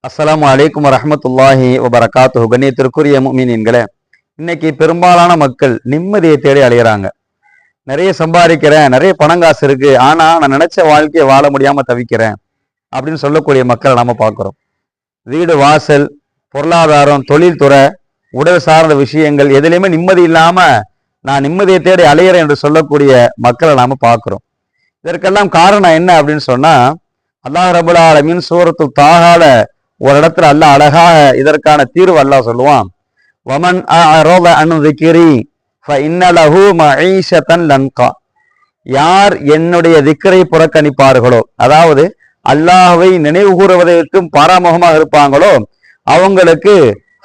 அஸ்ஸலாமு அலைக்கும் வரஹ்மத்துல்லாஹி வபரகாத்துஹு. கண்ணியத்திற்குரிய முஃமினீன்களே, இன்னைக்கு பெரும்பாலான மக்கள் நிம்மதியை தேடி அலையிறாங்க. நிறைய சம்பாதிக்கிறேன், நிறைய பணம் காசு இருக்கு, ஆனா நான் நினைச்ச வாழ்க்கையை வாழ முடியாம தவிக்கிறேன் அப்படின்னு சொல்லக்கூடிய மக்களை நாம பார்க்கிறோம். வீடு வாசல், பொருளாதாரம், தொழில்துறை, உடல் சார்ந்த விஷயங்கள் எதுலையுமே நிம்மதி இல்லாம நான் நிம்மதியை தேடி அலையிறேன் என்று சொல்லக்கூடிய மக்களை நாம பார்க்கிறோம். இதற்கெல்லாம் காரணம் என்ன அப்படின்னு சொன்னா, அல்லாஹ் ரப்பல் ஆலமீன் சூரத்து தாஹால ஒரு இடத்துல அல்லாஹ் அழகாக இதற்கான தீர்வு அல்லாஹ் சொல்லுவான். வமன் அஅரத அன் ذிக்ரி ஃபஇன்ன லஹு மஈஷத்தன் லன்கா. யார் என்னுடைய திக்ரை புறக்கணிப்பார்களோ, அதாவது அல்லாஹ்வை நினைவு கூறுவதற்கும் பாராமுகமாக இருப்பாங்களோ, அவங்களுக்கு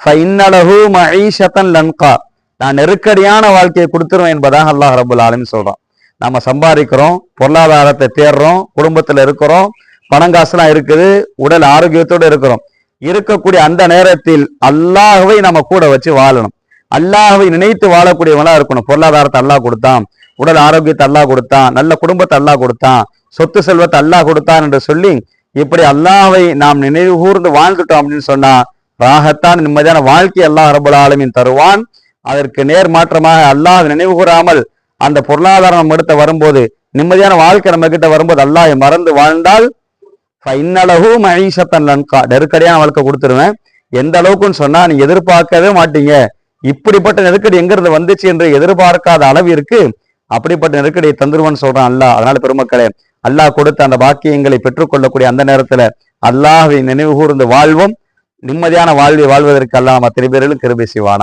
ஃபஇன்ன லஹு மஈஷத்தன் லன்கா, நான் நெருக்கடியான வாழ்க்கையை கொடுத்துருவேன் என்பதாக அல்லாஹ் ரப்பல் ஆலமீன் சொல்றான். நாம சம்பாதிக்கிறோம், பொருளாதாரத்தை தேடுறோம், குடும்பத்துல இருக்கிறோம், பணங்காசுலாம் இருக்குது, உடல் ஆரோக்கியத்தோடு இருக்கிறோம். இருக்கக்கூடிய அந்த நேரத்தில் அல்லாஹ்வை நம்ம கூட வச்சு வாழணும். அல்லாஹ்வை நினைத்து வாழக்கூடியவங்களா இருக்கணும். பொருளாதாரத்தை அல்லாஹ் கொடுத்தான், உடல் ஆரோக்கியத்தை அல்லாஹ் கொடுத்தான், நல்ல குடும்பத்தை அல்லாஹ் கொடுத்தான், சொத்து செல்வத்தை அல்லாஹ் கொடுத்தான் என்று சொல்லி இப்படி அல்லாஹ்வை நாம் நினைவு கூர்ந்து வாழ்ந்துட்டோம் அப்படின்னு சொன்னா ராகத்தான் நிம்மதியான வாழ்க்கை அல்லாஹ் ரப்பல் ஆலமீன் தருவான். அதற்கு நேர் மாற்றமாக அல்லாஹ் நினைவு கூறாமல் அந்த பொருளாதாரம் நம்ம இடத்த வரும்போது, நிம்மதியான வாழ்க்கை நம்ம கிட்ட வரும்போது அல்லாஹ்வை மறந்து வாழ்ந்தால் ஃபஇன்னலஹு மஈஷத்தன் லன்கா, நெருக்கடியான வாழ்க்கை கொடுத்துருவேன். எந்த அளவுக்குன்னு சொன்னா நீங்க எதிர்பார்க்கவே மாட்டீங்க. இப்படிப்பட்ட நெருக்கடி எங்கிருந்து வந்துச்சு என்று எதிர்பார்க்காத அளவிற்கு அப்படிப்பட்ட நெருக்கடியை தந்துருவான்னு சொல்றான் அல்லாஹ். அதனால பெருமக்களே, அல்லாஹ் கொடுத்த அந்த பாக்கியங்களை பெற்றுக்கொள்ளக்கூடிய அந்த நேரத்துல அல்லாஹ்வை நினைவு கூர்ந்து வாழ்வோம். நிம்மதியான வாழ்வை வாழ்வதற்கு அல்லாஹ் அத்தனை பேர்களும் கிருபை செய்வானா.